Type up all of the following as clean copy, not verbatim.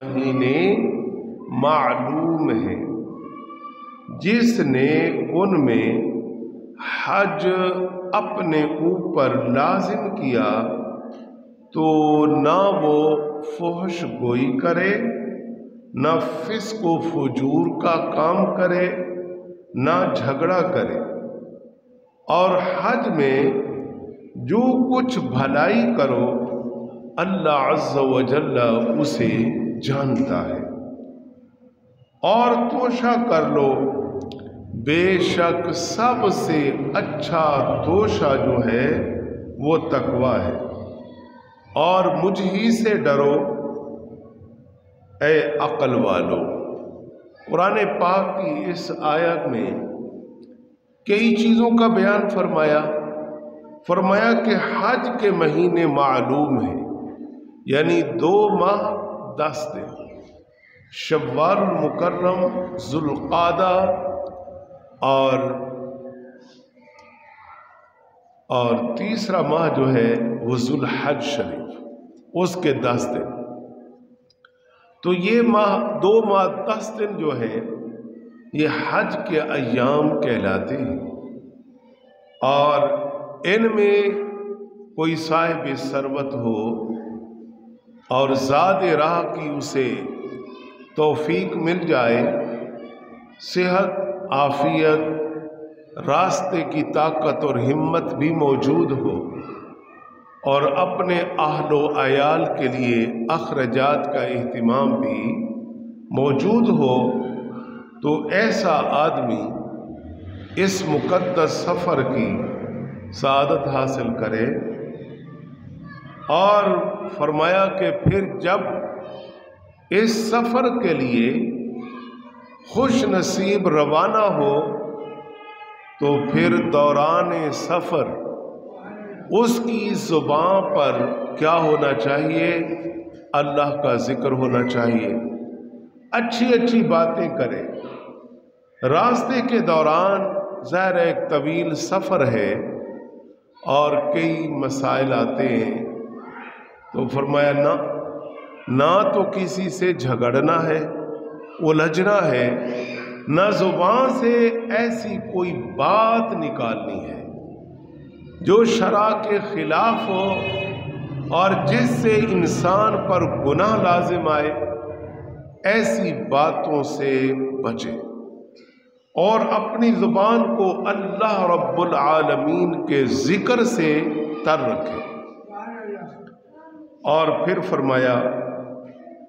مہینے معلوم ہیں، جس نے ان میں حج اپنے اوپر لازم کیا تو نہ وہ فحش گوئی کرے، نہ فسق و فجور کا کام کرے، نہ جھگڑا کرے، اور حج میں جو کچھ بھلائی کرو اللہ عز و جل اسے جانتا ہے، اور توشہ کر لو، بے شک سب سے اچھا توشہ جو ہے وہ تقویٰ ہے، اور مجھ ہی سے ڈرو اے عقل والو۔ قرآن پاک کی اس آیت میں کئی چیزوں کا بیان فرمایا کہ حج کے مہینے معلوم ہیں، یعنی 2 ماہ 10 دن، شوال المکرم، ذوالقعدہ اور تیسرا ماہ جو ہے وہ ذوالحج شریف، اس کے 10 دن۔ تو یہ 2 ماہ 10 دن جو ہے یہ حج کے ایام کہلاتے ہیں، اور ان میں کوئی صاحب ثروت ہو اور زاد راہ کی اسے توفیق مل جائے، صحت، عافیت، راستے کی طاقت اور ہمت بھی موجود ہو، اور اپنے اہل و عیال کے لیے اخراجات کا اہتمام بھی موجود ہو، تو ایسا آدمی اس مقدس سفر کی سعادت حاصل کرے۔ اور فرمایا کہ پھر جب اس سفر کے لیے خوش نصیب روانہ ہو تو پھر دوران سفر اس کی زبان پر کیا ہونا چاہیے؟ اللہ کا ذکر ہونا چاہیے، اچھی باتیں کرے۔ راستے کے دوران ظاہر ایک طویل سفر ہے اور کئی مسائل آتے ہیں، تو فرمایا نہ تو کسی سے جھگڑنا ہے، الجھنا ہے، نہ زبان سے ایسی کوئی بات نکالنی ہے جو شرع کے خلاف ہو اور جس سے انسان پر گناہ لازم آئے، ایسی باتوں سے بچے، اور اپنی زبان کو اللہ رب العالمین کے ذکر سے تر رکھے۔ اور پھر فرمایا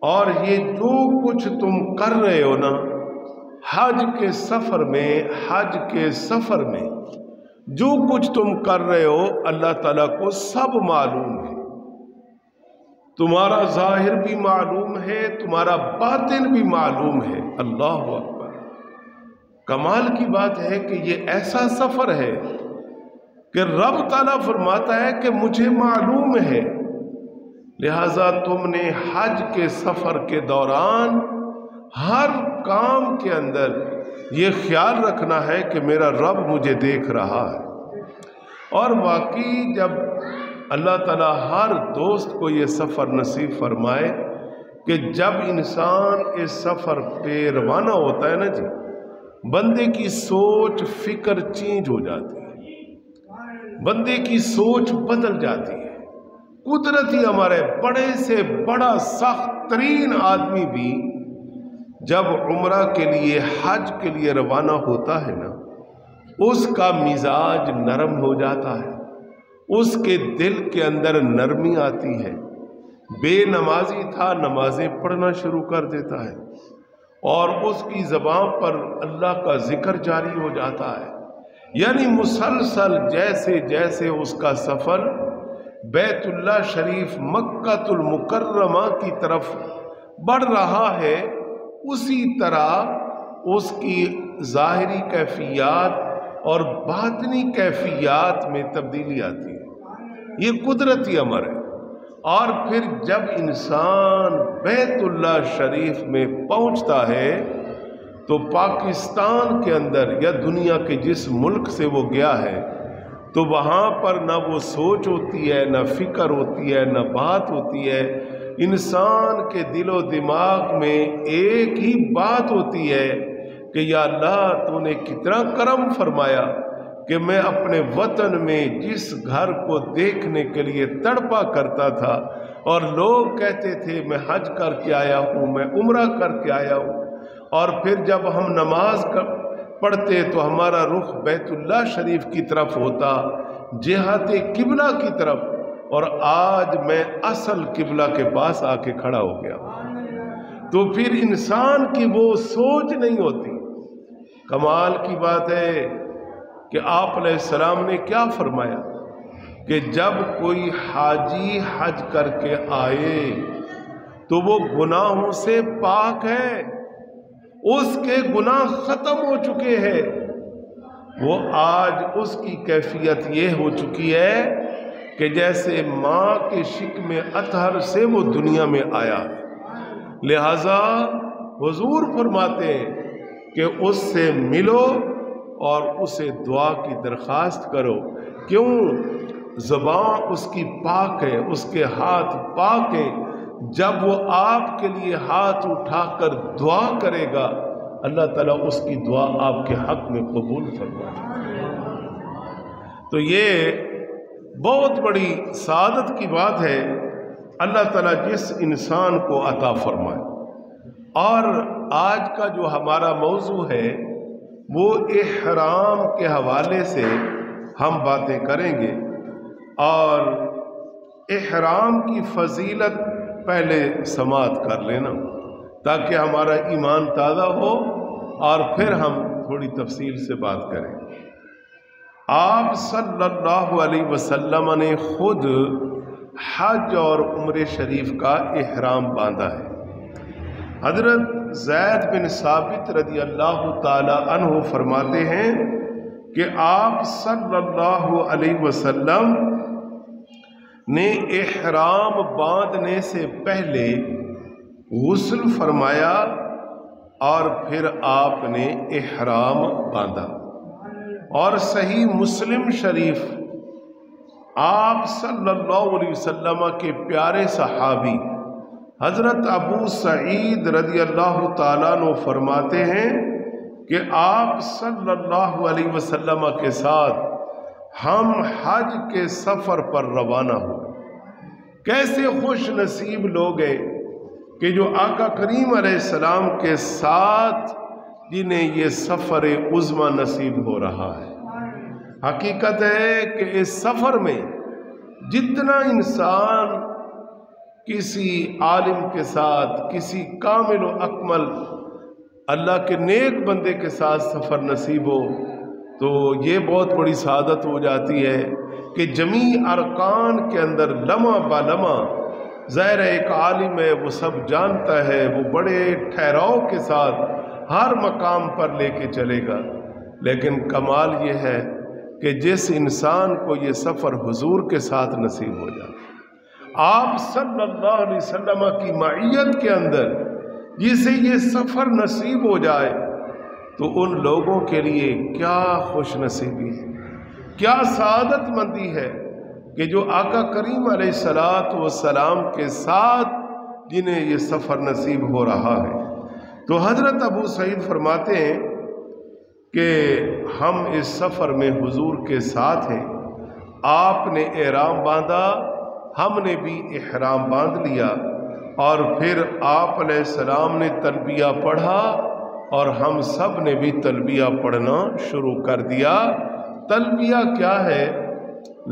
اور یہ جو کچھ تم کر رہے ہو نا حج کے سفر میں جو کچھ تم کر رہے ہو اللہ تعالیٰ کو سب معلوم ہے، تمہارا ظاہر بھی معلوم ہے، تمہارا باطن بھی معلوم ہے۔ اللہ اکبر! کمال کی بات ہے کہ یہ ایسا سفر ہے کہ رب تعالیٰ فرماتا ہے کہ مجھے معلوم ہے، لہذا تم نے حج کے سفر کے دوران ہر کام کے اندر یہ خیال رکھنا ہے کہ میرا رب مجھے دیکھ رہا ہے۔ اور واقعی جب اللہ تعالیٰ ہر دوست کو یہ سفر نصیب فرمائے کہ جب انسان اس سفر پہ روانہ ہوتا ہے نا جی، بندے کی سوچ فکر چینج ہو جاتی ہے، بندے کی سوچ بدل جاتی ہے۔ قدرتی ہمارے بڑے سے بڑا سخت ترین آدمی بھی جب عمرہ کے لیے حج کے لیے روانہ ہوتا ہے نا، اس کا مزاج نرم ہو جاتا ہے، اس کے دل کے اندر نرمی آتی ہے، بے نمازی تھا نمازیں پڑھنا شروع کر دیتا ہے، اور اس کی زبان پر اللہ کا ذکر جاری ہو جاتا ہے، یعنی مسلسل جیسے جیسے اس کا سفر بیت اللہ شریف مکہ المکرمہ کی طرف بڑھ رہا ہے، اسی طرح اس کی ظاہری کیفیات اور باطنی کیفیات میں تبدیلی آتی ہے۔ یہ قدرتی امر ہے۔ اور پھر جب انسان بیت اللہ شریف میں پہنچتا ہے تو پاکستان کے اندر یا دنیا کے جس ملک سے وہ گیا ہے تو وہاں پر نہ وہ سوچ ہوتی ہے، نہ فکر ہوتی ہے، نہ بات ہوتی ہے، انسان کے دل و دماغ میں ایک ہی بات ہوتی ہے کہ یا اللہ تو نے کتنا کرم فرمایا کہ میں اپنے وطن میں جس گھر کو دیکھنے کے لیے تڑپا کرتا تھا اور لوگ کہتے تھے میں حج کر کے آیا ہوں، میں عمرہ کر کے آیا ہوں، اور پھر جب ہم نماز پڑھتے تو ہمارا رخ بیت اللہ شریف کی طرف ہوتا، جہت قبلہ کی طرف، اور آج میں اصل قبلہ کے پاس آ کے کھڑا ہو گیا۔ تو پھر انسان کی وہ سوچ نہیں ہوتی۔ کمال کی بات ہے کہ آپ علیہ السلام نے کیا فرمایا کہ جب کوئی حاجی حج کر کے آئے تو وہ گناہوں سے پاک ہے، اس کے گناہ ختم ہو چکے ہیں۔ وہ آج اس کی کیفیت یہ ہو چکی ہے کہ جیسے ماں کے شکم اطہر سے وہ دنیا میں آیا۔ لہذا حضور فرماتے ہیں کہ اس سے ملو اور اسے دعا کی درخواست کرو۔ کیوں؟ زبان اس کی پاک ہے، اس کے ہاتھ پاک ہیں۔ جب وہ آپ کے لیے ہاتھ اٹھا کر دعا کرے گا، اللہ تعالیٰ اس کی دعا آپ کے حق میں قبول فرمائے گا۔ تو یہ بہت بڑی سعادت کی بات ہے، اللہ تعالیٰ جس انسان کو عطا فرمائے۔ اور آج کا جو ہمارا موضوع ہے وہ احرام کے حوالے سے ہم باتیں کریں گے، اور احرام کی فضیلت پہلے سماعت کر لینا تاکہ ہمارا ایمان تازہ ہو، اور پھر ہم تھوڑی تفصیل سے بات کریں۔ آپ صلی اللہ علیہ وسلم نے خود حج اور عمرہ شریف کا احرام باندھا ہے۔ حضرت زید بن ثابت رضی اللہ تعالی عنہ فرماتے ہیں کہ آپ صلی اللہ علیہ وسلم نے احرام باندھنے سے پہلے غسل فرمایا اور پھر آپ نے احرام باندھا۔ اور صحیح مسلم شریف آپ صلی اللہ علیہ وسلم کے پیارے صحابی حضرت ابو سعید رضی اللہ تعالیٰ عنہ فرماتے ہیں کہ آپ صلی اللہ علیہ وسلم کے ساتھ ہم حج کے سفر پر روانہ ہوئے۔ کیسے خوش نصیب لوگ ہیں کہ جو آقا کریم علیہ السلام کے ساتھ جنہیں یہ سفر عظمی نصیب ہو رہا ہے۔ حقیقت ہے کہ اس سفر میں جتنا انسان کسی عالم کے ساتھ، کسی کامل و اکمل اللہ کے نیک بندے کے ساتھ سفر نصیب ہو تو یہ بہت بڑی سعادت ہو جاتی ہے کہ جمیع ارکان کے اندر لمحہ با لمحہ ظاہر ایک عالم ہے، وہ سب جانتا ہے، وہ بڑے ٹھہراؤ کے ساتھ ہر مقام پر لے کے چلے گا، لیکن کمال یہ ہے کہ جس انسان کو یہ سفر حضور کے ساتھ نصیب ہو جائے، آپ صلی اللہ علیہ وسلم کی معیت کے اندر جسے یہ سفر نصیب ہو جائے تو ان لوگوں کے لیے کیا خوش نصیبی ہے، کیا سعادت مندی ہے کہ جو آقا کریم علیہ السلام کے ساتھ جنہیں یہ سفر نصیب ہو رہا ہے۔ تو حضرت ابو سعید فرماتے ہیں کہ ہم اس سفر میں حضور کے ساتھ ہیں، آپ نے احرام باندھا، ہم نے بھی احرام باندھ لیا، اور پھر آپ علیہ السلام نے تلبیہ پڑھا اور ہم سب نے بھی تلبیہ پڑھنا شروع کر دیا۔ تلبیہ کیا ہے؟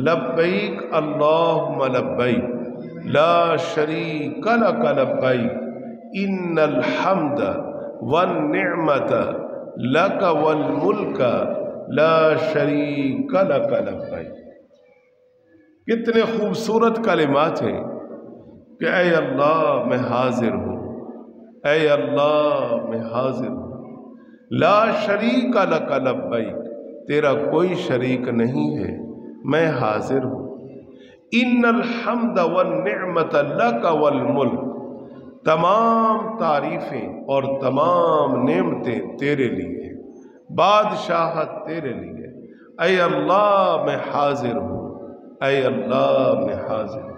لبیک اللہم لبیک لا شریک لک لبیک ان الحمد والنعمت لک والملک لا شریک لک لبیک۔ کتنے خوبصورت کلمات ہیں کہ اے اللہ میں حاضر ہوں، اے اللہ میں حاضر ہوں، لا شریک لک لبیک، تیرا کوئی شریک نہیں ہے، میں حاضر ہوں، ان الحمد والنعمت لک والملک، تمام تعریفیں اور تمام نعمتیں تیرے لیے ہیں، بادشاہت تیرے لیے، اے اللہ میں حاضر ہوں، اے اللہ میں حاضر ہوں۔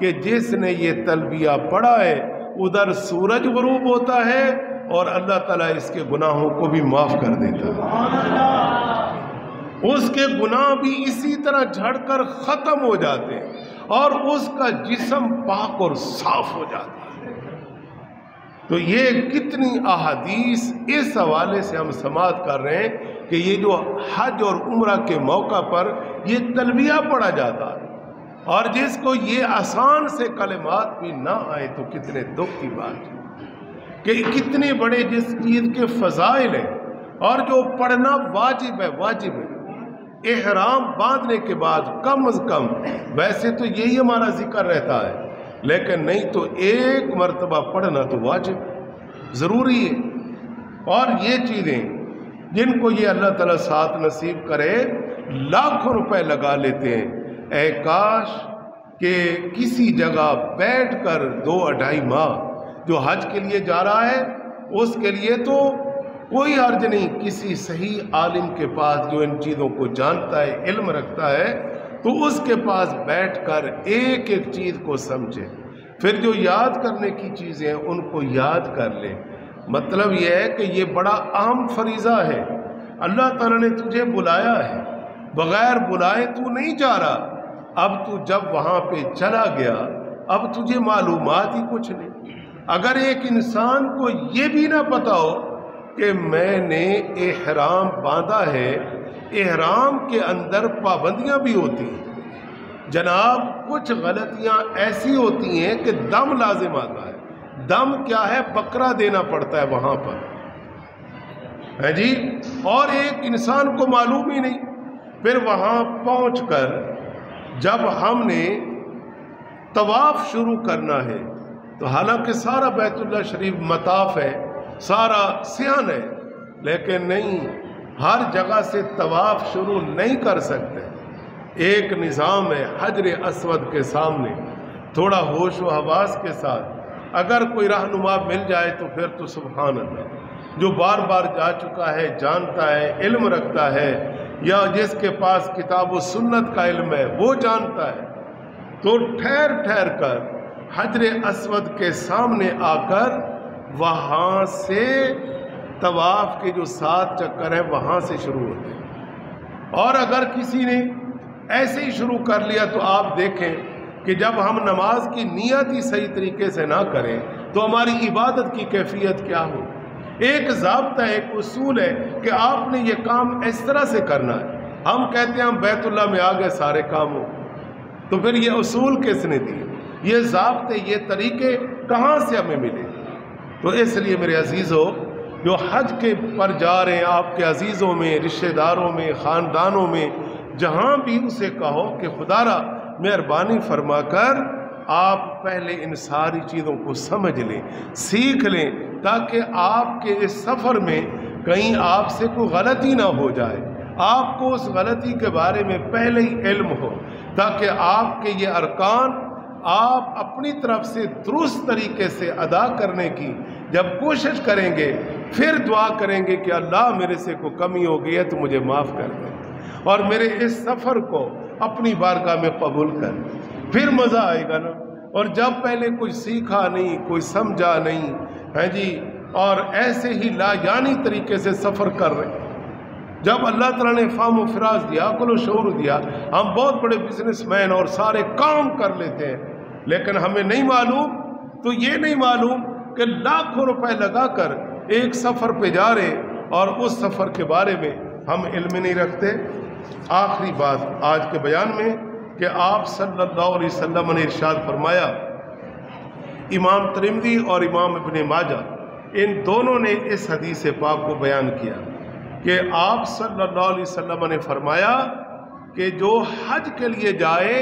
کہ جس نے یہ تلبیہ پڑھا ہے ادھر سورج غروب ہوتا ہے اور اللہ تعالیٰ اس کے گناہوں کو بھی معاف کر دیتا ہے، اس کے گناہ بھی اسی طرح جھڑ کر ختم ہو جاتے ہیں اور اس کا جسم پاک اور صاف ہو جاتا ہے۔ تو یہ کتنی احادیث اس حوالے سے ہم سماعت کر رہے ہیں کہ یہ جو حج اور عمرہ کے موقع پر یہ تلبیہ پڑھا جاتا ہے، اور جس کو یہ آسان سے کلمات بھی نہ آئے تو کتنے دکھ کی بات ہے کہ کتنے بڑے جس چیز کے فضائل ہیں اور جو پڑھنا واجب ہے۔ احرام باندھنے کے بعد کم از کم، ویسے تو یہی ہمارا ذکر رہتا ہے، لیکن نہیں تو ایک مرتبہ پڑھنا تو واجب ضروری ہے۔ اور یہ چیزیں جن کو یہ اللہ تعالیٰ ساتھ نصیب کرے لاکھوں روپے لگا لیتے ہیں، اے کاش کہ کسی جگہ بیٹھ کر 2-2.5 ماہ جو حج کے لیے جا رہا ہے اس کے لیے تو کوئی حرج نہیں، کسی صحیح عالم کے پاس جو ان چیزوں کو جانتا ہے، علم رکھتا ہے، تو اس کے پاس بیٹھ کر ایک ایک چیز کو سمجھے، پھر جو یاد کرنے کی چیزیں ہیں ان کو یاد کر لے۔ مطلب یہ ہے کہ یہ بڑا اہم فریضہ ہے، اللہ تعالیٰ نے تجھے بلایا ہے، بغیر بلائے تو نہیں جا رہا۔ اب تو جب وہاں پہ چلا گیا اب تجھے معلومات ہی کچھ نہیں۔ اگر ایک انسان کو یہ بھی نہ پتا ہو کہ میں نے احرام باندھا ہے، احرام کے اندر پابندیاں بھی ہوتی ہیں جناب، کچھ غلطیاں ایسی ہوتی ہیں کہ دم لازم آتا ہے۔ دم کیا ہے؟ بکرا دینا پڑتا ہے وہاں پر، ہے جی، اور ایک انسان کو معلوم ہی نہیں۔ پھر وہاں پہنچ کر جب ہم نے طواف شروع کرنا ہے تو حالانکہ سارا بیت اللہ شریف مطاف ہے، سارا صحن ہے، لیکن نہیں، ہر جگہ سے طواف شروع نہیں کر سکتے۔ ایک نظام ہے حجر اسود کے سامنے، تھوڑا ہوش و حواس کے ساتھ اگر کوئی رہنما مل جائے تو پھر تو سبحان اللہ، جو بار بار جا چکا ہے، جانتا ہے، علم رکھتا ہے، یا جس کے پاس کتاب و سنت کا علم ہے وہ جانتا ہے، تو ٹھہر ٹھہر کر حجر اسود کے سامنے آ کر وہاں سے طواف کے جو 7 چکر ہیں وہاں سے شروع ہوتے ہیں۔ اور اگر کسی نے ایسے ہی شروع کر لیا تو آپ دیکھیں کہ جب ہم نماز کی نیت ہی صحیح طریقے سے نہ کریں تو ہماری عبادت کی کیفیت کیا ہو۔ ایک ضابطہ، ایک اصول ہے کہ آپ نے یہ کام اس طرح سے کرنا ہے۔ ہم کہتے ہیں ہم بیت اللہ میں آ گئے سارے کاموں، تو پھر یہ اصول کس نے دیے؟ یہ ضابطے، یہ طریقے کہاں سے ہمیں ملے؟ تو اس لیے میرے عزیزوں، جو حج کے پر جا رہے ہیں، آپ کے عزیزوں میں، رشتہ داروں میں، خاندانوں میں، جہاں بھی اسے کہو کہ خدا را مہربانی فرما کر آپ پہلے ان ساری چیزوں کو سمجھ لیں، سیکھ لیں، تاکہ آپ کے اس سفر میں کہیں آپ سے کوئی غلطی نہ ہو جائے، آپ کو اس غلطی کے بارے میں پہلے ہی علم ہو، تاکہ آپ کے یہ ارکان آپ اپنی طرف سے درست طریقے سے ادا کرنے کی جب کوشش کریں گے، پھر دعا کریں گے کہ اللہ میرے سے کوئی کمی ہو گئی ہے تو مجھے معاف کر دے، اور میرے اس سفر کو اپنی بارگاہ میں قبول کر، پھر مزہ آئے گا نا۔ اور جب پہلے کوئی سیکھا نہیں، کوئی سمجھا نہیں ہے جی، اور ایسے ہی لا یعنی طریقے سے سفر کر رہے ہیں، جب اللہ تعالیٰ نے فہم و فراز دیا، عقل و شعور دیا، ہم بہت بڑے بزنس مین اور سارے کام کر لیتے ہیں، لیکن ہمیں نہیں معلوم، تو یہ نہیں معلوم کہ لاکھوں روپے لگا کر ایک سفر پہ جا رہے اور اس سفر کے بارے میں ہم علم نہیں رکھتے۔ آخری بات آج کے بیان میں کہ آپ صلی اللہ علیہ وسلم نے ارشاد فرمایا، امام ترمذی اور امام ابن ماجہ ان دونوں نے اس حدیث پاک کو بیان کیا کہ آپ صلی اللہ علیہ وسلم نے فرمایا کہ جو حج کے لیے جائے،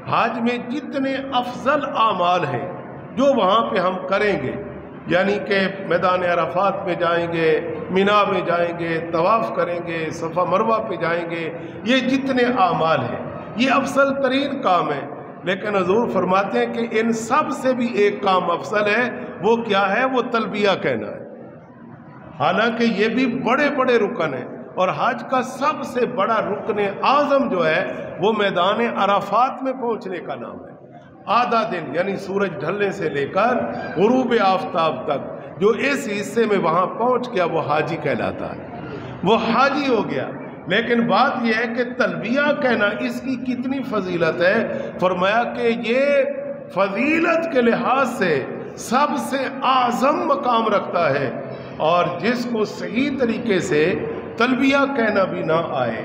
حج میں جتنے افضل اعمال ہیں جو وہاں پہ ہم کریں گے، یعنی کہ میدان عرفات میں جائیں گے، مینا میں جائیں گے، طواف کریں گے، صفا مروہ پہ جائیں گے، یہ جتنے اعمال ہیں یہ افضل ترین کام ہے، لیکن حضور فرماتے ہیں کہ ان سب سے بھی ایک کام افضل ہے، وہ کیا ہے؟ وہ تلبیہ کہنا ہے۔ حالانکہ یہ بھی بڑے بڑے رکن ہیں، اور حج کا سب سے بڑا رکن اعظم جو ہے وہ میدان عرفات میں پہنچنے کا نام ہے۔ آدھا دن یعنی سورج ڈھلنے سے لے کر غروب آفتاب تک جو اس حصے میں وہاں پہنچ گیا وہ حاجی کہلاتا ہے، وہ حاجی ہو گیا۔ لیکن بات یہ ہے کہ تلبیہ کہنا اس کی کتنی فضیلت ہے۔ فرمایا کہ یہ فضیلت کے لحاظ سے سب سے اعظم مقام رکھتا ہے، اور جس کو صحیح طریقے سے تلبیہ کہنا بھی نہ آئے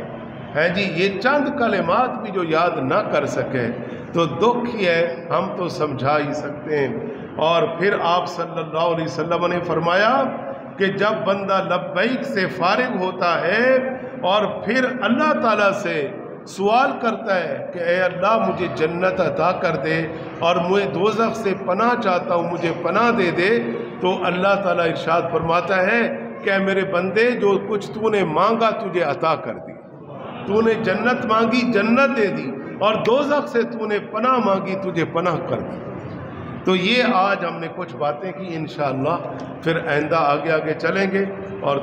ہے جی، یہ چند کلمات بھی جو یاد نہ کر سکے تو دکھ ہی ہے، ہم تو سمجھا ہی سکتے ہیں۔ اور پھر آپ صلی اللہ علیہ وسلم نے فرمایا کہ جب بندہ لبیک سے فارغ ہوتا ہے اور پھر اللہ تعالیٰ سے سوال کرتا ہے کہ اے اللہ مجھے جنت عطا کر دے اور میں دوزخ سے پناہ چاہتا ہوں، مجھے پناہ دے دے، تو اللہ تعالیٰ ارشاد فرماتا ہے کہ اے میرے بندے جو کچھ تو نے مانگا تجھے عطا کر دی، تو نے جنت مانگی جنت دے دی، اور دوزخ سے تو نے پناہ مانگی تجھے پناہ کر دی۔ تو یہ آج ہم نے کچھ باتیں کی، انشاءاللہ پھر آئندہ آگے چلیں گے اور